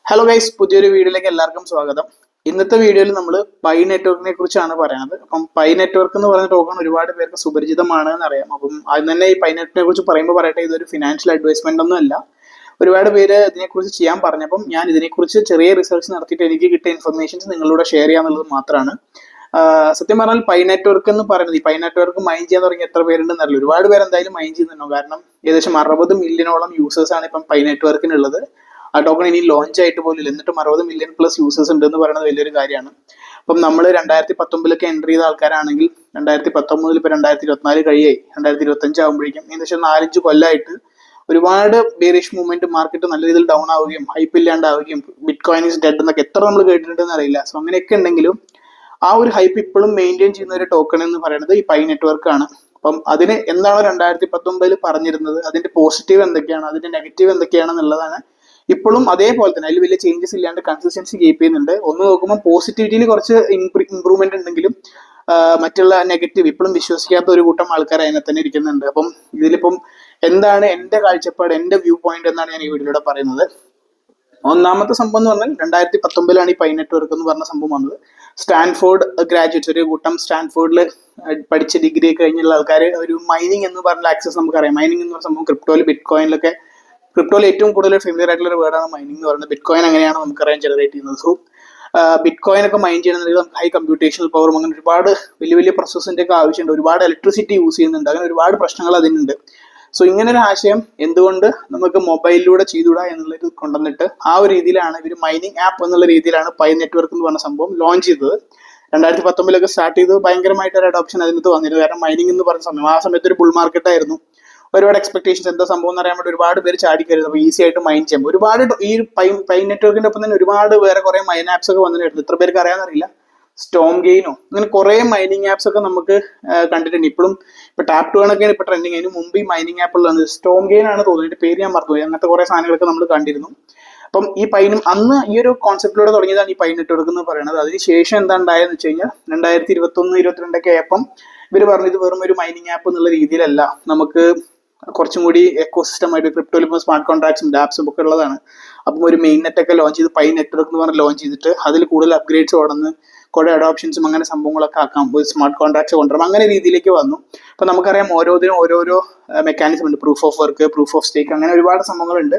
Hello guys, പുതിയൊരു വീഡിയോയിലേക്ക് എല്ലാവർക്കും സ്വാഗതം. ഇന്നത്തെ വീഡിയോയിൽ നമ്മൾ പൈ നെറ്റ്വർക്കിനെ കുറിച്ചാണ് പറയുന്നത്. അപ്പം പൈ നെറ്റ്വർക്ക് എന്ന് പറയുന്ന ടോക്കൺ ഒരുപാട് പേർക്ക് സുപരിചിതമാണ് എന്നറിയാം. അപ്പം ആദ്യം തന്നെ ഈ പൈ നെറ്റിനെ കുറിച്ച് പറയുമ്പോൾ പറയട്ടെ, ഇതൊരു ഫിനാൻഷ്യൽ അഡ്വൈസ്മെന്റ് ഒന്നും അല്ല. ഒരുപാട് പേര് ഇതിനെക്കുറിച്ച് ചെയ്യാൻ പറഞ്ഞപ്പം ഞാൻ ഇതിനെക്കുറിച്ച് ചെറിയ റിസർച്ച് നടത്തിയിട്ട് എനിക്ക് കിട്ടിയ ഇൻഫർമേഷൻസ് നിങ്ങളോട് ഷെയർ ചെയ്യാന്നുള്ളത് മാത്രമാണ്. സത്യം പറഞ്ഞാൽ പൈ നെറ്റ്വർക്ക് എന്ന് പറയുന്നത്, ഈ പൈ നെറ്റ്വർക്ക് മൈൻ ചെയ്യാൻ തുടങ്ങി എത്ര പേരുണ്ടെന്ന് അറിയില്ല. ഒരുപാട് പേര് എന്തായാലും മൈൻ ചെയ്യുന്നുണ്ടോ, കാരണം ഏകദേശം 60 മില്യണോളം യൂസേഴ്സ് ആണ് ഇപ്പം പൈ നെറ്റ്വർക്കിനുള്ളത്. ആ ടോക്കൺ ഇനി ലോഞ്ച് ആയിട്ട് പോലും ഇല്ല, എന്നിട്ടും 60 മില്യൺ പ്ലസ് യൂസേഴ്സ് ഉണ്ട് എന്ന് പറയുന്നത് വലിയൊരു കാര്യമാണ്. അപ്പം നമ്മൾ 2019 എൻട്രി ചെയ്ത ആൾക്കാരാണെങ്കിൽ 2019 ഇപ്പൊ 2024 കഴിയായി, 2025 ആകുമ്പോഴേക്കും ഏകദേശം 4-5 കൊല്ലമായിട്ട് ഒരുപാട് ബേറിഷ് മൂവ്മെന്റ്, മാർക്കറ്റ് നല്ല രീതിയിൽ ഡൗൺ ആവുകയും ഹൈപ്പ് ഇല്ലാണ്ടാവുകയും ബിറ്റ് കോയിൻ ഇസ് ഡെഡ് എന്നൊക്കെ എത്ര നമ്മൾ കേട്ടിട്ടുണ്ടെന്ന് അറിയില്ല. സോ അങ്ങനെയൊക്കെ ഉണ്ടെങ്കിലും ആ ഒരു ഹൈപ്പ് ഇപ്പോഴും മെയിൻറ്റെയിൻ ചെയ്യുന്ന ഒരു ടോക്കൺ എന്ന് പറയുന്നത് ഈ പൈ നെറ്റ്വർക്ക് ആണ്. അപ്പം അതിന് എന്താണോ 2019 പറഞ്ഞിരുന്നത്, അതിന്റെ പോസിറ്റീവ് എന്തൊക്കെയാണ്, അതിന്റെ നെഗറ്റീവ് എന്തൊക്കെയാണെന്നുള്ളതാണ് ഇപ്പോഴും അതേപോലെ തന്നെ. അതിൽ വലിയ ചേഞ്ചസ് ഇല്ലാണ്ട് കൺസിസ്റ്റൻസി കീപ്പ് ചെയ്യുന്നുണ്ട്. ഒന്ന് നോക്കുമ്പോൾ പോസിറ്റിവിറ്റിയിൽ കുറച്ച് ഇമ്പ്രൂവ്മെന്റ് ഉണ്ടെങ്കിലും മറ്റുള്ള നെഗറ്റീവ് ഇപ്പോഴും വിശ്വസിക്കാത്ത ഒരു കൂട്ടം ആൾക്കാർ അതിനെ തന്നെ ഇരിക്കുന്നുണ്ട്. അപ്പം ഇതിലിപ്പം എന്താണ് എന്റെ കാഴ്ചപ്പാട്, എന്റെ വ്യൂ പോയിന്റ് എന്നാണ് ഞാൻ ഈ വീഡിയോയിലൂടെ പറയുന്നത്. ഒന്നാമത്തെ സംഭവം എന്ന് പറഞ്ഞാൽ 2019 ഈ പൈ നെറ്റ്വർക്ക് എന്ന് പറഞ്ഞ സംഭവം വന്നത്. സ്റ്റാൻഫോർഡ് ഗ്രാജുവേറ്റ്സ്, ഒരു കൂട്ടം സ്റ്റാൻഫോർഡിൽ പഠിച്ച ഡിഗ്രി കഴിഞ്ഞുള്ള ആൾക്കാർ ഒരു മൈനിങ് എന്ന് പറഞ്ഞ ആക്സസ് നമുക്കറിയാം. മൈനിങ് എന്ന് പറഞ്ഞ സംഭവം ക്രിപ്റ്റോയിൽ, ബിറ്റ് കോയിനിലൊക്കെ, ക്രിപ്റ്റോയിൽ ഏറ്റവും കൂടുതൽ ഫെമിലിയർ ആയിട്ടുള്ള ഒരു വേർഡാണ് മൈനിങ് എന്ന് പറയുന്നത്. ബിറ്റ് കോയിൻ അങ്ങനെയാണ് നമുക്കറിയാം ജനറേറ്റ് ചെയ്യുന്നത്. സോ ബിറ്റ് കോയിൻ ഒക്കെ മൈൻ ചെയ്യണമെങ്കിൽ ഹൈ കമ്പ്യൂട്ടേഷണൽ പവറും അങ്ങനെ ഒരുപാട് വലിയ വലിയ പ്രോസസ്സിന്റെ ഒക്കെ ആവശ്യമുണ്ട്. ഒരുപാട് ഇലക്ട്രിസിറ്റി യൂസ് ചെയ്യുന്നുണ്ട്. അങ്ങനെ ഒരുപാട് പ്രശ്നങ്ങൾ അതിനുണ്ട്. സോ ഇങ്ങനെ ഒരു ആശയം എന്തുകൊണ്ട് നമുക്ക് മൊബൈലിലൂടെ ചെയ്തുകൂടാ എന്നുള്ളത് കൊണ്ടുവന്നിട്ട് ആ ഒരു രീതിയിലാണ് ഇവർ മൈനിങ് ആപ്പ് എന്നുള്ള രീതിയിലാണ് പൈ നെറ്റ്വർക്ക് എന്ന് പറഞ്ഞ സംഭവം ലോഞ്ച് ചെയ്തത്. 2019 സ്റ്റാർട്ട് ചെയ്ത് ഭയങ്കരമായിട്ട് ഒരു അഡോപ്ഷൻ അതിനകത്ത് വന്നിരുന്നു. കാരണം മൈനിങ് എന്ന് പറഞ്ഞ സമയം, ആ സമയത്ത് ഒരു ബുൾ മാർക്കറ്റ് ആയിരുന്നു. ഒരുപാട് എക്സ്പെക്ടേഷൻസ്, എന്താ സംഭവം എന്ന് അറിയാൻ വേണ്ടി ഒരുപാട് പേര് ചാടിക്കരുത്. അപ്പോൾ ഈസി ആയിട്ട് മൈൻ ചെയ്യാം. ഒരുപാട് ഈ പൈ നെറ്റ്വർക്കിന്റെ ഒപ്പം തന്നെ ഒരുപാട് വേറെ കുറെ മൈൻ ആപ്സ് ഒക്കെ വന്നിട്ടുണ്ട്. ഇത്ര പേർക്ക് അറിയാമെന്നറിയില്ല. സ്റ്റോം ഗെയിനോ അങ്ങനെ കുറെ മൈനിങ് ആപ്സ് ഒക്കെ നമുക്ക് കണ്ടിട്ടുണ്ട്. ഇപ്പോഴും ഇപ്പൊ ടാപ്പ് ടു ഒക്കെയാണ് ഇപ്പൊ ട്രെൻഡിങ്. അതിന് മുമ്പ് ഈ മൈനിങ് ആപ്പുകളാണ്, സ്റ്റോം ഗെയിൻ ആണ് തോന്നുന്നത്, പേര് ഞാൻ മറന്നുപോയി. അങ്ങനത്തെ കുറെ സാധനങ്ങളൊക്കെ നമ്മൾ കണ്ടിരുന്നു. അപ്പം ഈ പൈനും അന്ന് ഈ ഒരു കോൺസെപ്റ്റിലൂടെ തുടങ്ങിയതാണ് ഈ പൈ നെറ്റ്വർക്ക് എന്ന് പറയുന്നത്. അതിനുശേഷം എന്താ ഉണ്ടായെന്ന് വെച്ച് കഴിഞ്ഞാൽ 2021-22 ആയപ്പം ഇവർ പറഞ്ഞു ഇത് വെറും ഒരു മൈനിങ് ആപ്പ് എന്നുള്ള രീതിയിലല്ല, നമുക്ക് കുറച്ചും കൂടി എക്കോസിസ്റ്റം ആയിട്ട് ക്രിപ്റ്റോയിൽ ഇപ്പോൾ സ്മാർട്ട് കോൺട്രാക്ട്സും ഡാപ്സും ഒക്കെ ഉള്ളതാണ്. അപ്പം ഒരു മെയിൻ നെറ്റ് ഒക്കെ ലോഞ്ച് ചെയ്ത് പൈ നെറ്റ്വർക്ക് എന്ന് പറഞ്ഞ് ലോഞ്ച് ചെയ്തിട്ട് അതിൽ കൂടുതൽ അപ്ഗ്രേഡ്സ് കൊണ്ടുവന്ന് കുറെ അഡോപ്ഷൻസും അങ്ങനെ സംഭവങ്ങളൊക്കെ ആക്കാം, ഒരു സ്മാർട്ട് കോൺട്രാക്ട്സ് കൊണ്ടുവരാം, അങ്ങനെ രീതിയിലേക്ക് വന്നു. അപ്പൊ നമുക്കറിയാം ഓരോന്നിനും ഓരോരോ മെക്കാനിസം ഉണ്ട്. Proof of work, proof of stake, അങ്ങനെ ഒരുപാട് സംഭവങ്ങളുണ്ട്.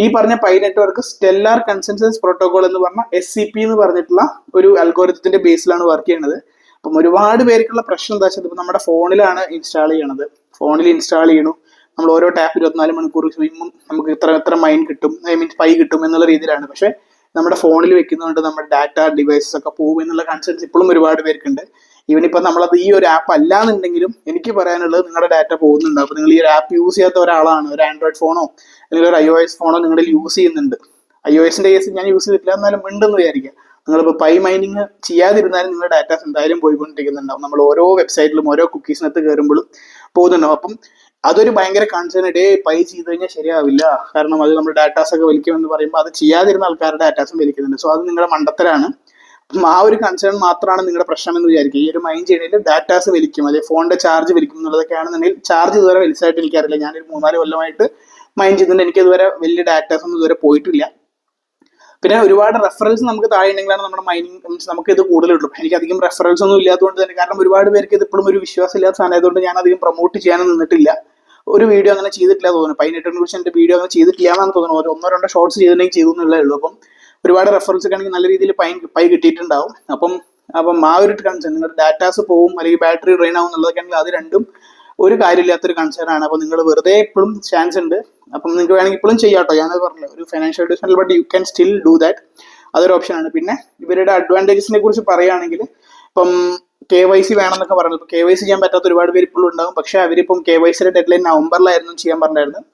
ഈ പറഞ്ഞ Pi Network Stellar consensus protocol എന്ന് പറഞ്ഞ SCP എന്ന് പറഞ്ഞിട്ടുള്ള ഒരു അൽഗോരിതത്തിന്റെ ബേസിലാണ് വർക്ക് ചെയ്യുന്നത്. അപ്പം ഒരുപാട് പേർക്കുള്ള പ്രശ്നം എന്താ വെച്ചാൽ ഇപ്പൊ നമ്മുടെ ഫോണിലാണ് ഇൻസ്റ്റാൾ ചെയ്യണത്. ഫോണിൽ ഇൻസ്റ്റാൾ ചെയ്യണു, നമ്മൾ ഓരോ ടാപ്പ് 24 മണിക്കൂർ കഴിയുമ്പോൾ നമുക്ക് ഇത്ര മൈൻ കിട്ടും, പൈ കിട്ടും എന്നുള്ള രീതിയിലാണ്. പക്ഷെ നമ്മുടെ ഫോണിൽ വെക്കുന്നതുകൊണ്ട് നമ്മുടെ ഡാറ്റ ഡിവൈസസ് ഒക്കെ പോകും എന്നുള്ള കൺസേൺസ് ഇപ്പോഴും ഒരുപാട് പേർക്കുണ്ട്. ഈവൻ ഇപ്പൊ നമ്മളത് ഈ ഒരു ആപ്പ് അല്ലാന്നുണ്ടെങ്കിലും എനിക്ക് പറയാനുള്ളത് നിങ്ങളുടെ ഡാറ്റ പോകുന്നുണ്ട്. അപ്പൊ നിങ്ങൾ ഈ ഒരു ആപ്പ് യൂസ് ചെയ്യാത്ത ഒരാളാണ്, ഒരു ആൻഡ്രോയിഡ് ഫോണോ അല്ലെങ്കിൽ ഒരു iOS ഫോണോ നിങ്ങളുടെ യൂസ് ചെയ്യുന്നുണ്ട്. iOSന്റെ കേസ് ഞാൻ യൂസ് ചെയ്തിട്ടില്ല, എന്നാലും ഉണ്ടെന്ന് വിചാരിക്കുക. നിങ്ങളിപ്പോൾ പൈ മൈനിങ് ചെയ്യാതിരുന്നാലും നിങ്ങളുടെ ഡാറ്റാസ് എന്തായാലും പോയിക്കൊണ്ടിരിക്കുന്നുണ്ടാവും. നമ്മൾ ഓരോ വെബ്സൈറ്റിലും ഓരോ കുക്കീസിനകത്ത് കയറുമ്പോഴും പോകുന്നുണ്ടാവും. അപ്പം അതൊരു ഭയങ്കര കൺസേൺ. പൈ ചെയ്ത് കഴിഞ്ഞാൽ ശരിയാവില്ല, കാരണം അത് നമ്മുടെ ഡാറ്റാസ് ഒക്കെ വലിക്കുമെന്ന് പറയുമ്പോൾ അത് ചെയ്യാതിരുന്ന ആൾക്കാരുടെ ഡാറ്റാസും വലിക്കുന്നുണ്ട്. സോ അത് നിങ്ങളുടെ മണ്ടത്തരാണ്. ആ ഒരു കൺസേൺ മാത്രമാണ് നിങ്ങളുടെ പ്രശ്നം എന്ന് വിചാരിക്കുക. ഈ ഒരു മൈൻ ചെയ്യണതിൽ ഡാറ്റാസ് വലിക്കും, അല്ലെങ്കിൽ ഫോണിന്റെ ചാർജ് വലിക്കും എന്നുള്ളതൊക്കെയാണെന്നുണ്ടെങ്കിൽ ചാർജ് ഇതുവരെ വലിച്ചതായിട്ട് എനിക്കറിയില്ല. ഞാനൊരു 3-4 കൊല്ലമായിട്ട് മൈൻ ചെയ്യുന്നുണ്ട്. എനിക്ക് ഇതുവരെ വലിയ ഡാറ്റാസ് ഒന്നും ഇതുവരെ പോയിട്ടില്ല. പിന്നെ ഒരുപാട് റെഫറൻസ് നമുക്ക് താഴെ ഉണ്ടെങ്കിലാണ് നമ്മുടെ മൈനിങ് മീൻസ് നമുക്ക് ഇത് കൂടുതലുള്ളൂ. എനിക്ക് അധികം റെഫറൻസ് ഒന്നും ഇല്ലാത്തതുകൊണ്ട് തന്നെ, കാരണം ഒരുപാട് പേർക്ക് ഇത് ഇപ്പോഴും ഒരു വിശ്വാസം ഇല്ലാത്ത സാധനമായതുകൊണ്ട് ഞാൻ അധികം പ്രൊമോട്ട് ചെയ്യാനും നിന്നിട്ടില്ല. ഒരു വീഡിയോ അങ്ങനെ ചെയ്തിട്ടില്ല തോന്നുന്നു. പൈ നെറ്റ്വർക്കിനെ കുറിച്ച് എന്റെ വീഡിയോ അങ്ങനെ ചെയ്തിട്ടില്ല എന്നാണ് തോന്നുന്നത്. 1-2 ഷോർട്സ് ചെയ്തിട്ടുണ്ടെങ്കിൽ ചെയ്തു എന്നുള്ളേ ഉള്ളൂ. അപ്പം ഒരുപാട് റെഫറൻസ് ഒക്കെ ആണെങ്കിൽ നല്ല രീതിയിൽ പൈ കിട്ടിയിട്ടുണ്ടാവും. അപ്പം ആ ഒരു കൺസേൺ, നിങ്ങളുടെ ഡാറ്റാസ് പോവും അല്ലെങ്കിൽ ബാറ്ററി ഡ്രെയിൻ ആവും എന്നുള്ളതൊക്കെ ആണെങ്കിൽ അത് രണ്ടും ഒരു കാര്യമില്ലാത്തൊരു കൺസേൺ ആണ്. അപ്പൊ നിങ്ങൾ വെറുതെ എപ്പോഴും ചാൻസ് ഉണ്ട്. അപ്പം നിങ്ങൾക്ക് വേണമെങ്കിൽ ഇപ്പോഴും ചെയ്യാട്ടോ, ഞാനത് പറഞ്ഞില്ല, ഒരു financial advisement, but you can still do that. അതൊരു ഓപ്ഷൻ ആണ്. പിന്നെ ഇവരുടെ അഡ്വാൻറ്റേജസിനെ കുറിച്ച് പറയുകയാണെങ്കിൽ, ഇപ്പം KYC വേണമെന്നൊക്കെ പറയുന്നത്, ഇപ്പൊ KYC ചെയ്യാൻ പറ്റാത്ത ഒരുപാട് പേര് ഇപ്പോഴും ഉണ്ടാവും. പക്ഷെ അവരിപ്പം KYCയുടെ ഡെഡ്ലൈൻ നവംബറിലായിരുന്നു ചെയ്യാൻ പറഞ്ഞിരുന്നത്.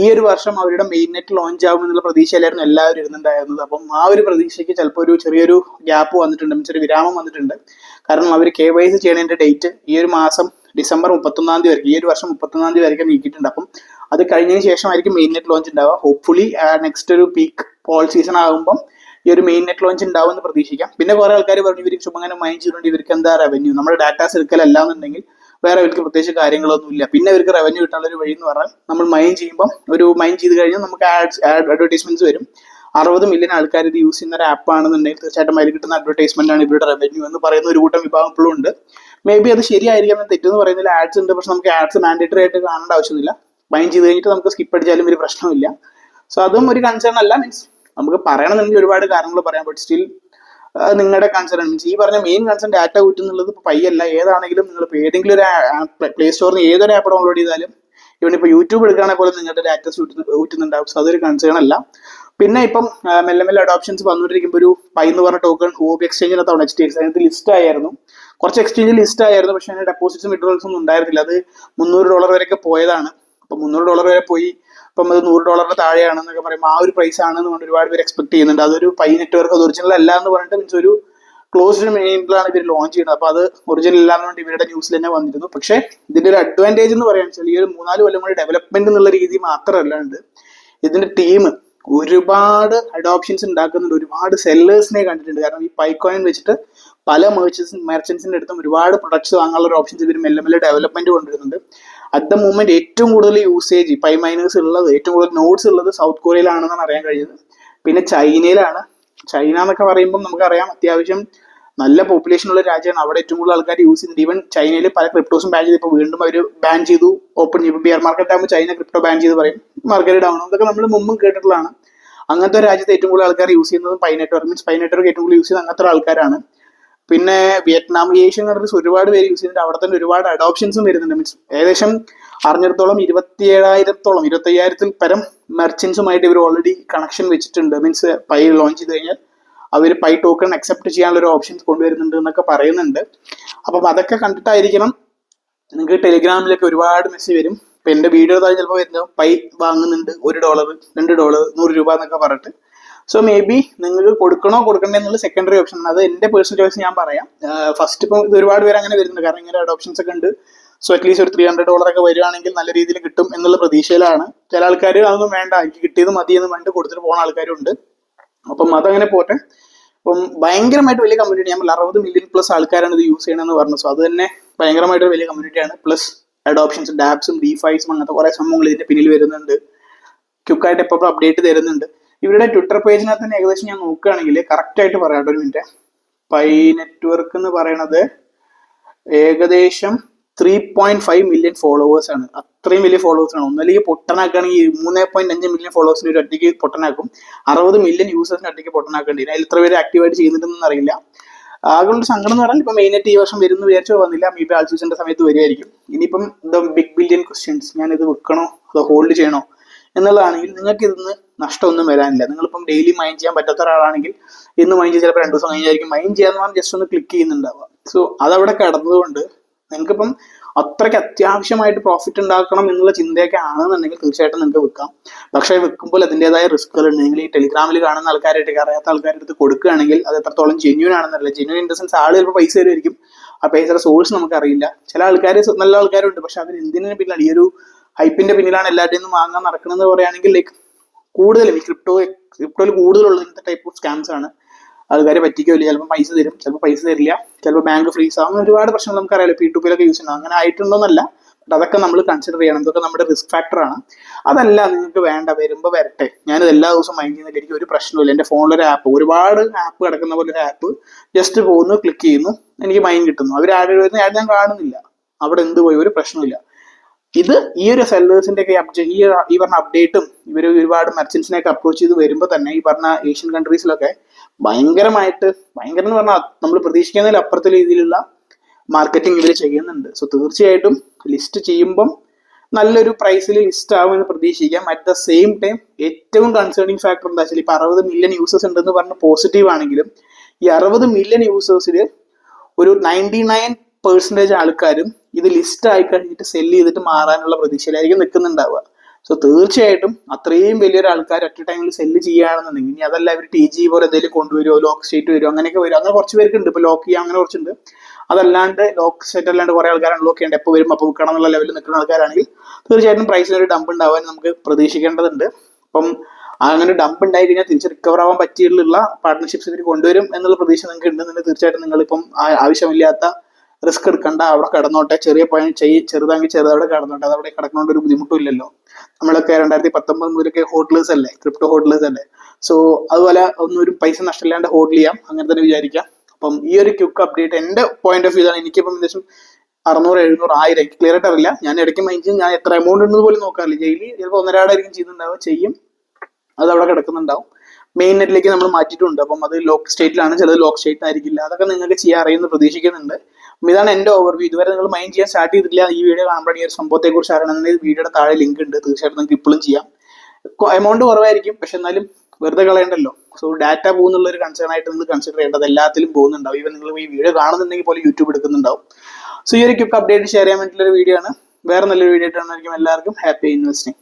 ഈ ഒരു വർഷം അവരുടെ മെയിൻ നെറ്റ് ലോഞ്ച് ആകും എന്നുള്ള പ്രതീക്ഷയിലായിരുന്നു എല്ലാവരും ഇരുന്നുണ്ടായിരുന്നത്. അപ്പം ആ ഒരു പ്രതീക്ഷയ്ക്ക് ചിലപ്പോൾ ഒരു ചെറിയൊരു ഗ്യാപ്പ് വന്നിട്ടുണ്ട്, ചെറിയ വിരാമം വന്നിട്ടുണ്ട്. കാരണം അവർ KYC ചെയ്യണതിന്റെ ഡേറ്റ് ഈ ഒരു മാസം ഡിസംബർ 31 വരെ, ഈ ഒരു വർഷം 31 വരെയൊക്കെ നീക്കിയിട്ടുണ്ട്. അപ്പം അത് കഴിഞ്ഞതിന് ശേഷമായിരിക്കും മെയിൻ നെറ്റ് ലോഞ്ച് ഉണ്ടാവുക. ഹോപ്പ്ഫുള്ളി നെക്സ്റ്റ് ഒരു പീക്ക് പോൾ സീസൺ ആകുമ്പോൾ ഈ ഒരു മെയിൻ നെറ്റ് ലോഞ്ച് ഉണ്ടാവും എന്ന് പ്രതീക്ഷിക്കാം. പിന്നെ കുറെ ആൾക്കാർ പറഞ്ഞു ഇവർക്ക് ചുമ്മാ അങ്ങനെ മൈൻ ചെയ്തുകൊണ്ട് ഇവർക്ക് എന്താ റവന്യൂ, നമ്മുടെ ഡാറ്റാസ് എടുക്കലല്ല എന്നുണ്ടെങ്കിൽ വേറെ ഇവർക്ക് പ്രത്യേകിച്ച് കാര്യങ്ങളൊന്നും ഇല്ല. പിന്നെ ഇവർക്ക് റവന്യൂ കിട്ടാനുള്ള ഒരു വഴി എന്ന് പറഞ്ഞാൽ നമ്മൾ മൈൻ ചെയ്യുമ്പോൾ, ഒരു മൈൻ ചെയ്ത് കഴിഞ്ഞാൽ നമുക്ക് അഡ്വർടൈസ്മെന്റ്സ് വരും. 60 മില്യൺ ആൾക്കാർ ഇത് യൂസ് ചെയ്യുന്ന ഒരു ആപ്പ് ആണെന്നുണ്ടെങ്കിൽ തീർച്ചയായിട്ടും അതിൽ കിട്ടുന്ന അഡ്വർടൈസ്മെന്റ് ആണ് ഇവരുടെ റവന്യൂ എന്ന് പറയുന്ന ഒരു കൂട്ടം വിഭാഗം ഇപ്പോഴും ഉണ്ട്. മേ ബി അത് ശരിയായിരിക്കാം, തെറ്റെന്ന് പറയുന്നതിൽ ആഡ്സ് ഉണ്ട്. പക്ഷെ നമുക്ക് ആഡ്സ് മാൻഡേറ്ററി ആയിട്ട് കാണേണ്ട ആവശ്യമില്ല. മൈൻഡ് ചെയ്ത് കഴിഞ്ഞിട്ട് നമുക്ക് സ്കിപ്പ് അടിച്ചാലും ഒരു പ്രശ്നമില്ല. സോ അതും ഒരു കൺസേൺ അല്ല. മീൻസ് നമുക്ക് പറയണമെന്നുണ്ടെങ്കിൽ ഒരുപാട് കാര്യങ്ങൾ പറയാം. ബട്ട് സ്റ്റിൽ നിങ്ങളുടെ കൺസേൺ മീൻസ് ഈ പറഞ്ഞ മെയിൻ കൺസേൺ ഡാറ്റ ഊറ്റുന്നുള്ളത് ഇപ്പോൾ പയ്യല്ല. ഏതാണെങ്കിലും നിങ്ങൾ ഇപ്പോൾ ഏതെങ്കിലും ഒരു പ്ലേ സ്റ്റോറിൽ നിന്ന് ഏതൊരു ആപ്പ് ഡൗൺലോഡ് ചെയ്താലും ഇവിടെ ഇപ്പോൾ യൂട്യൂബ് എടുക്കുകയാണെങ്കിൽ പോലും നിങ്ങളുടെ ഡാറ്റ ഊറ്റുന്നുണ്ടാവും. സോ അതൊരു കൺസേൺ അല്ല. പിന്നെ ഇപ്പം മെല്ലെ മെല്ലെ അഡോപ്ഷൻസ് വന്നുകൊണ്ടിരിക്കുമ്പോൾ ഒരു പൈ എന്ന് പറഞ്ഞ ടോക്കൺ ഹോബി എക്സ്ചേഞ്ചിനകത്താണ് HTX അതിനകത്ത് ലിസ്റ്റ് ആയിരുന്നു. കുറച്ച് എക്സ്ചേഞ്ചിൽ ലിസ്റ്റ് ആയിരുന്നു, പക്ഷേ അതിന് ഡെപ്പോസിറ്റ്സും വിഡ്രോൾസും ഒന്നും ഉണ്ടായിരുന്നില്ല. അത് $300 വരെയൊക്കെ പോയതാണ്. അപ്പം $300 വരെ പോയി. ഇപ്പം അത് $100 താഴെയാണെന്നൊക്കെ പറയുമ്പോൾ ആ ഒരു പ്രൈസ് ആണെന്ന് കൊണ്ട് ഒരുപാട് പേര് എക്സ്പെക്ട് ചെയ്യുന്നുണ്ട്. അതൊരു പൈ നെറ്റ്വർക്ക് അത് ഒറിജിനൽ അല്ല എന്ന് പറഞ്ഞിട്ട് മീൻസ് ഒരു ക്ലോസ്ഡ് മെയിനിലാണ് ഇവർ ലോഞ്ച് ചെയ്യുന്നത്. അപ്പോൾ അത് ഒറിജിനൽ ഇല്ല എന്നുകൊണ്ട് ഇവരുടെ ന്യൂസിൽ തന്നെ വന്നിരുന്നു. പക്ഷേ ഇതിന്റെ ഒരു അഡ്വാൻറ്റേജ് എന്ന് പറയാൻ വെച്ചാൽ ഈ ഒരു 3-4 കൊല്ലം കൂടി ഡെവലപ്മെന്റ് എന്നുള്ള രീതി മാത്രമല്ലാണ്ട് ഇതിന്റെ ടീം ഒരുപാട് അഡോപ്ഷൻസ് ഉണ്ടാക്കുന്നുണ്ട്. ഒരുപാട് സെല്ലേഴ്സിനെ കണ്ടിട്ടുണ്ട്. കാരണം ഈ പൈക്കോയിൻ വെച്ചിട്ട് പല മെർച്ചൻസിന്റെ അടുത്തും ഒരുപാട് പ്രൊഡക്ട്സ് വാങ്ങാനുള്ള ഒരു ഓപ്ഷൻസ് ഇവർ മെല്ലെ മെല്ലെ ഡെവലപ്മെന്റ് കൊണ്ടുവരുന്നുണ്ട്. അറ്റ് ദ മൂമെന്റ് ഏറ്റവും കൂടുതൽ യൂസേജ് പൈ മൈനേഴ്സ് ഉള്ളത്, ഏറ്റവും കൂടുതൽ നോഡ്സ് ഉള്ളത് സൗത്ത് കൊറിയയിലാണെന്നാണ് അറിയാൻ കഴിയുന്നത്. പിന്നെ ചൈനയിലാണ്. ചൈന എന്നൊക്കെ പറയുമ്പോൾ നമുക്കറിയാം അത്യാവശ്യം നല്ല പോപ്പുലേഷൻ ഉള്ള രാജ്യമാണ്. അവിടെ ഏറ്റവും കൂടുതൽ ആൾക്കാർ യൂസ് ചെയ്യുന്നുണ്ട്. ഈവൻ ചൈനയിൽ പല ക്രിപ്റ്റോസും ബാൻ ചെയ്ത് ഇപ്പോൾ വീണ്ടും അവർ ബാൻ ചെയ്തു. ഓപ്പൺ ചെയ്തു. ബിയർ മാർക്കറ്റ് ആകുമ്പോൾ ചൈന ക്രിപ്റ്റോ ബാൻ ചെയ്ത് പറയും, മാർക്കറ്റ് ഡൗൺ. അതൊക്കെ നമ്മൾ മുമ്പും കേട്ടിട്ടുള്ളതാണ്. അങ്ങനത്തെ രാജ്യത്ത് ഏറ്റവും കൂടുതൽ ആൾക്കാർ യൂസ് ചെയ്യുന്നത് pi network. Means pi network ഏറ്റവും കൂടുതൽ യൂസ് ചെയ്യുന്നത് അങ്ങനത്തെ ആൾക്കാരാണ്. പിന്നെ വിയറ്റ്നാം, ഏഷ്യൻ കൺട്രീസ് ഒരുപാട് പേര് യൂസ് ചെയ്യുന്നുണ്ട്. അവിടെ തന്നെ ഒരുപാട് അഡോപ്ഷൻസും വരുന്നുണ്ട്. മീൻസ് ഏകദേശം അറിഞ്ഞിടത്തോളം 25,000 പരം മെർച്ചൻസുമായിട്ട് ഇവർ ഓൾറെഡി കണക്ഷൻ വെച്ചിട്ടുണ്ട്. മീൻസ് പൈ ലോഞ്ച് ചെയ്ത് കഴിഞ്ഞാൽ അവർ പൈ ടോക്കൺ അക്സെപ്റ്റ് ചെയ്യാനുള്ള ഒരു ഓപ്ഷൻസ് കൊണ്ടുവരുന്നുണ്ട് എന്നൊക്കെ പറയുന്നുണ്ട്. അപ്പം അതൊക്കെ കണ്ടിട്ടായിരിക്കണം നിങ്ങൾക്ക് ടെലിഗ്രാമിലൊക്കെ ഒരുപാട് മെസ്സേജ് വരും. ഇപ്പം എൻ്റെ വീഡിയോ താഴെ ചിലപ്പോൾ വരുന്നത് പൈ വാങ്ങുന്നുണ്ട് $1, $2, $100 എന്നൊക്കെ പറഞ്ഞിട്ട്. സോ മേ ബി നിങ്ങൾക്ക് കൊടുക്കണോ കൊടുക്കണ്ടേ എന്നുള്ള സെക്കൻഡറി ഓപ്ഷൻ ആണ്. അത് എൻ്റെ പേഴ്സണൽ ചോയ്സ് ഞാൻ പറയാം. ഫസ്റ്റ് ഇപ്പം ഇത് ഒരുപാട് പേര് അങ്ങനെ വരുന്നുണ്ട്. കാരണം ഇങ്ങനെ അഡോപ്ഷൻസ് ഒക്കെ ഉണ്ട്. സോ അറ്റ്ലീസ്റ്റ് ഒരു $300 ഒക്കെ വരുവാണെങ്കിൽ നല്ല രീതിയിൽ കിട്ടും എന്നുള്ള പ്രതീക്ഷയിലാണ്. ചില ആൾക്കാർ അതൊന്നും വേണ്ട, എനിക്ക് കിട്ടിയത് മതി എന്ന് പറഞ്ഞിട്ട് കൊടുത്തിട്ട് പോകുന്ന ആൾക്കാരും ഉണ്ട്. അപ്പം അതങ്ങനെ പോട്ടെ. അപ്പം ഭയങ്കരമായിട്ട് വലിയ കമ്മ്യൂണിറ്റി, ഞാൻ 60 മില്യൺ പ്ലസ് ആൾക്കാരാണ് ഇത് യൂസ് ചെയ്യണമെന്ന് പറഞ്ഞു. സോ അത് തന്നെ ഭയങ്കരമായിട്ട് വലിയ കമ്മ്യൂണിറ്റിയാണ്. പ്ലസ് അഡോപ്ഷൻസ്, ഡാപ്സും ഡിഫൈസും അങ്ങനത്തെ കുറെ സംഭവങ്ങൾ ഇതിന്റെ പിന്നിൽ വരുന്നുണ്ട്. ക്വിക്കായിട്ട് എപ്പോഴും അപ്ഡേറ്റ് തരുന്നുണ്ട്. ഇവരുടെ ട്വിറ്റർ പേജിനകത്ത് തന്നെ ഏകദേശം ഞാൻ നോക്കുകയാണെങ്കിൽ കറക്റ്റ് ആയിട്ട് പറയാം. ഒരു മിനിറ്റ്. പൈ നെറ്റ്വർക്ക് എന്ന് പറയണത് ഏകദേശം 3.5 മില്യൺ ഫോളോവേഴ്സ് ആണ്. അത്രയും വലിയ ഫോളോവേഴ്സ് ആണ്. ഒന്നല്ലെങ്കിൽ പൊട്ടനാക്കുകയാണെങ്കിൽ 3.5 മില്യൺ ഫോളോവേഴ്സിന് ഒരു ഒറ്റയ്ക്ക് പൊട്ടനാക്കും. 60 മില്യൺ യൂസേഴ്സിന് ഒറ്റയ്ക്ക് പൊട്ടനാക്കേണ്ടി വരും. അതിൽ എത്ര പേര് ആക്റ്റീവായിട്ട് ചെയ്യുന്നുണ്ടെന്ന് അറിയില്ല. ആകെയുള്ള സങ്കടം എന്ന് പറഞ്ഞാൽ ഇപ്പം മെയിനായിട്ട് ഈ വർഷം വരുന്നു വിചാരിച്ചോ വന്നില്ല. മേ ബി ആൾസൂസിന്റെ സമയത്ത് വരുമായിരിക്കും. ഇനിയിപ്പം ബിഗ് ബില്യൺ ക്വസ്റ്റ്യൻസ്, ഞാൻ ഇത് വെക്കണോ അതോ ഹോൾഡ് ചെയ്യണോ എന്നുള്ളതാണെങ്കിൽ നിങ്ങൾക്ക് ഇതിന്ന് നഷ്ടമൊന്നും വരാനില്ല. നിങ്ങളിപ്പം ഡെയിലി മൈൻഡ് ചെയ്യാൻ പറ്റാത്ത ഒരാളാണെങ്കിൽ ഇന്ന് മൈൻഡ് ചെയ്ത് ചിലപ്പോൾ 2 ദിവസം കഴിഞ്ഞായിരിക്കും മൈൻഡ് ചെയ്യാന്ന് പറഞ്ഞാൽ ജസ്റ്റ് ഒന്ന് ക്ലിക്ക് ചെയ്യുന്നുണ്ടാവുക. സോ അതവിടെ കിടന്നതുകൊണ്ട് നിങ്ങൾക്കിപ്പം അത്രയ്ക്ക് അത്യാവശ്യമായിട്ട് പ്രോഫിറ്റ് ഉണ്ടാക്കണം എന്നുള്ള ചിന്തയൊക്കെ ആണെന്നുണ്ടെങ്കിൽ തീർച്ചയായിട്ടും നിങ്ങൾക്ക് വെക്കാം. പക്ഷേ വെക്കുമ്പോൾ അതിൻ്റെതായ റിസ്കുകളുണ്ട്. നിങ്ങൾ ഈ ടെലിഗ്രാമിൽ കാണുന്ന ആൾക്കാരായിട്ട് അറിയാത്ത ആൾക്കാരുടെ അടുത്ത് കൊടുക്കുകയാണെങ്കിൽ അത് എത്രത്തോളം ജെന്യൂൻ ആണെന്നറിയില്ല. ജെന്യൂൻ ഇൻ ദ സെൻസ് ആൾ ചിലപ്പോൾ പൈസ തരുമായിരിക്കും. ആ പൈസയുടെ സോഴ്സ് നമുക്കറിയില്ല. ചില ആൾക്കാർ നല്ല ആൾക്കാരുണ്ട്, പക്ഷെ അവർ എന്തിനു പിന്നിലാണ് ഈ ഒരു ഹൈപ്പിന്റെ പിന്നിലാണ് എല്ലാവരുടെയും നിന്ന് വാങ്ങാൻ നടക്കണമെന്ന് പറയുകയാണെങ്കിൽ ലൈക്ക് കൂടുതലും ഈ ക്രിപ്റ്റോയിൽ കൂടുതലുള്ള ഇങ്ങനത്തെ ടൈപ്പ് ഓഫ് സ്കാംസ് ആണ്. ആൾക്കാർ പറ്റിക്കില്ല. ചിലപ്പോൾ പൈസ തരും, ചിലപ്പോൾ പൈസ തരില്ല, ചിലപ്പോൾ ബാങ്ക് ഫ്രീസ് ആവും. ഒരുപാട് പ്രശ്നങ്ങൾ നമുക്കറിയാലോ. P2P യൂസ് ചെയ്യണം. അങ്ങനെ ആയിട്ടുണ്ടോന്നല്ല, ബട്ട് അതൊക്കെ നമ്മൾ കൺസിഡർ ചെയ്യണം. ഇതൊക്കെ നമ്മുടെ റിസ്ക് ഫാക്ടറാണ്. അതല്ല നിങ്ങൾക്ക് വേണ്ട, വരുമ്പോൾ വരട്ടെ. ഞാനിത് എല്ലാ ദിവസവും മൈൻഡ് ചെയ്യുന്നില്ല, എനിക്ക് ഒരു പ്രശ്നമില്ല. എൻ്റെ ഫോണിലൊരു ആപ്പ്, ഒരുപാട് ആപ്പ് കിടക്കുന്ന പോലെ ഒരു ആപ്പ്, ജസ്റ്റ് പോകുന്നു, ക്ലിക്ക് ചെയ്യുന്നു, എനിക്ക് മൈൻഡ് കിട്ടുന്നു. അവർ ആഡ് വരുന്ന ആഡ് ഞാൻ കാണുന്നില്ല. അവിടെ എന്ത് പോയി, ഒരു പ്രശ്നമില്ല. ഇത് ഈ ഒരു സെല്ലേഴ്സിന്റെ ഒക്കെ ഈ പറഞ്ഞ അപ്ഡേറ്റും ഇവർ ഒരുപാട് മെർച്ചൻസിനെയൊക്കെ അപ്രോച്ച് ചെയ്ത് വരുമ്പോൾ തന്നെ ഈ പറഞ്ഞ ഏഷ്യൻ കൺട്രീസിലൊക്കെ ഭയങ്കരം എന്ന് പറഞ്ഞാൽ നമ്മൾ പ്രതീക്ഷിക്കുന്നതിൽ അപ്പുറത്തെ രീതിയിലുള്ള മാർക്കറ്റിംഗ് ഇവർ ചെയ്യുന്നുണ്ട്. സോ തീർച്ചയായിട്ടും ലിസ്റ്റ് ചെയ്യുമ്പം നല്ലൊരു പ്രൈസിൽ ലിസ്റ്റ് ആവുമെന്ന് പ്രതീക്ഷിക്കാം. അറ്റ് ദ സെയിം ടൈം ഏറ്റവും കൺസേണിങ് ഫാക്ടർ എന്താ വെച്ചാൽ ഇപ്പൊ 60 മില്യൺ യൂസേഴ്സ് ഉണ്ടെന്ന് പറഞ്ഞ് പോസിറ്റീവ് ആണെങ്കിലും ഈ 60 മില്യൺ യൂസേഴ്സിൽ ഒരു 99% ആൾക്കാരും ഇത് ലിസ്റ്റ് ആയി കഴിഞ്ഞിട്ട് സെല്ല് ചെയ്തിട്ട് മാറാനുള്ള പ്രതീക്ഷയിലായിരിക്കും നിൽക്കുന്നുണ്ടാവുക. സോ തീർച്ചയായിട്ടും അത്രയും വലിയൊരു ആൾക്കാർ ഒറ്റ ടൈമിൽ സെല്ല് ചെയ്യുകയാണെന്നുണ്ടെങ്കിൽ, ഇനി അതല്ല ഇവർ TG പോലെ എന്തെങ്കിലും കൊണ്ടുവരുമോ, ലോക്ക് സ്റ്റേറ്റ് വരുമോ, അങ്ങനെയൊക്കെ വരും. അങ്ങനെ കുറച്ച് പേർക്കുണ്ട്. ഇപ്പൊ ലോക്ക് ചെയ്യാൻ അങ്ങനെ കുറച്ചുണ്ട്. അതല്ലാണ്ട് ലോക്ക് സ്റ്റേറ്റ് അല്ലാണ്ട് കുറെ ആൾക്കാർ അൺലോക്ക് ചെയ്യേണ്ട, എപ്പോൾ വരും അപ്പോൾ വിൽക്കണം എന്നുള്ള ലെവലിൽ നിൽക്കുന്ന ആൾക്കാരാണെങ്കിൽ തീർച്ചയായിട്ടും പ്രൈസിന് ഒരു ഡംപ് ഉണ്ടാവാൻ നമുക്ക് പ്രതീക്ഷിക്കേണ്ടതുണ്ട്. അപ്പം അങ്ങനെ ഡംപ് ഉണ്ടായി കഴിഞ്ഞാൽ തിരിച്ച് റിക്കവർ ആവാൻ പറ്റിയുള്ള പാർട്ട്ണർഷിപ്സ് ഇവർ കൊണ്ടുവരും എന്നുള്ള പ്രതീക്ഷ നിങ്ങൾക്ക് ഉണ്ടെന്നുണ്ടെങ്കിൽ തീർച്ചയായിട്ടും നിങ്ങളിപ്പം ആവശ്യമില്ലാത്ത റിസ്ക് എടുക്കണ്ട. അവിടെ കിടന്നോട്ടെ. ചെറിയ പോയിന്റ് ചെറുതാണെങ്കിൽ ചെറുതവിടെ കിടന്നോട്ടെ. അതവിടെ കിടക്കുന്നോണ്ട് ഒരു ബുദ്ധിമുട്ടും ഇല്ലല്ലോ. നമ്മളൊക്കെ 2019 മുതലൊക്കെ ഹോട്ട്ലേഴ്സ് അല്ലേ, ക്രിപ്റ്റോ ഹോട്ട്ലേഴ്സ് അല്ലേ. സോ അതുപോലെ ഒന്നും ഒരു പൈസ നഷ്ടമില്ലാണ്ട് ഹോൾഡ് ചെയ്യാം, അങ്ങനെ തന്നെ വിചാരിക്കാം. അപ്പം ഈ ഒരു ക്വിക്ക് അപ്ഡേറ്റ് എൻ്റെ പോയിന്റ് ഓഫ് വ്യൂ ആണ്. എനിക്കിപ്പം ഏകദേശം 600, 700, 1000 എനിക്ക് ക്ലിയർ ആയിട്ട് അറിയില്ല. ഞാൻ ഇടയ്ക്ക് മൈൻഡ് ചെയ്യും, ഞാൻ എത്ര എമൗണ്ട് ഉണ്ടെന്ന് പോലും നോക്കാറില്ല. ഡെയിലി ചിലപ്പോൾ ഒന്നരാടായിരിക്കും ചെയ്യുന്നുണ്ടാവുക, ചെയ്യും, അത് അവിടെ കിടക്കുന്നുണ്ടാവും. മെയിൻ നെറ്റിലേക്ക് നമ്മൾ മാറ്റിയിട്ടുണ്ട്. അപ്പം അത് ലോക്ക് സ്റ്റേറ്റിലാണ്, ചിലത് ലോക്ക് സ്റ്റേറ്റ് ആയിരിക്കില്ല. അതൊക്കെ നിങ്ങൾക്ക് ചെയ്യാൻ അറിയുമെന്ന് പ്രതീക്ഷിക്കുന്നുണ്ട്. അപ്പം ഇതാണ് എൻ്റെ ഓവർവ്യൂ. ഇതുവരെ നിങ്ങൾ മൈൻഡ് ചെയ്യാൻ സ്റ്റാർട്ട് ചെയ്തിട്ടില്ല, ഈ വീഡിയോ കാണുമ്പോഴാണ് ഈ ഒരു സംഭവത്തെ കുറിച്ച് അറിയണമെന്നുണ്ടെങ്കിൽ വീഡിയോയുടെ താഴെ ലിങ്ക് ഉണ്ട്, തീർച്ചയായിട്ടും നിങ്ങൾക്ക് ഇപ്പോഴും ചെയ്യാം. എമൗണ്ട് കുറവായിരിക്കും, പക്ഷെ എന്നാലും വെറുതെ കളയണ്ടല്ലോ. സോ ഡാറ്റ പോകുന്നുള്ള ഒരു കൺസേൺ ആയിട്ട് നിങ്ങൾ കൺസിഡർ ചെയ്യേണ്ടത്, എല്ലാത്തിലും പോകുന്നുണ്ടാവും. ഈവൻ നിങ്ങൾ ഈ വീഡിയോ കാണുന്നുണ്ടെങ്കിൽ പോലും യൂട്യൂബ് എടുക്കുന്നുണ്ടാവും. സോ ഈ ഒരു ക്വിക്ക് അപ്ഡേറ്റ് ഷെയർ ചെയ്യാൻ വേണ്ടിയിട്ടുള്ള ഒരു വീഡിയോ ആണ്. വേറെ നല്ലൊരു വീഡിയോ ആയിട്ടായിരിക്കും. എല്ലാവർക്കും ഹാപ്പി ഇൻവെസ്റ്റിംഗ്.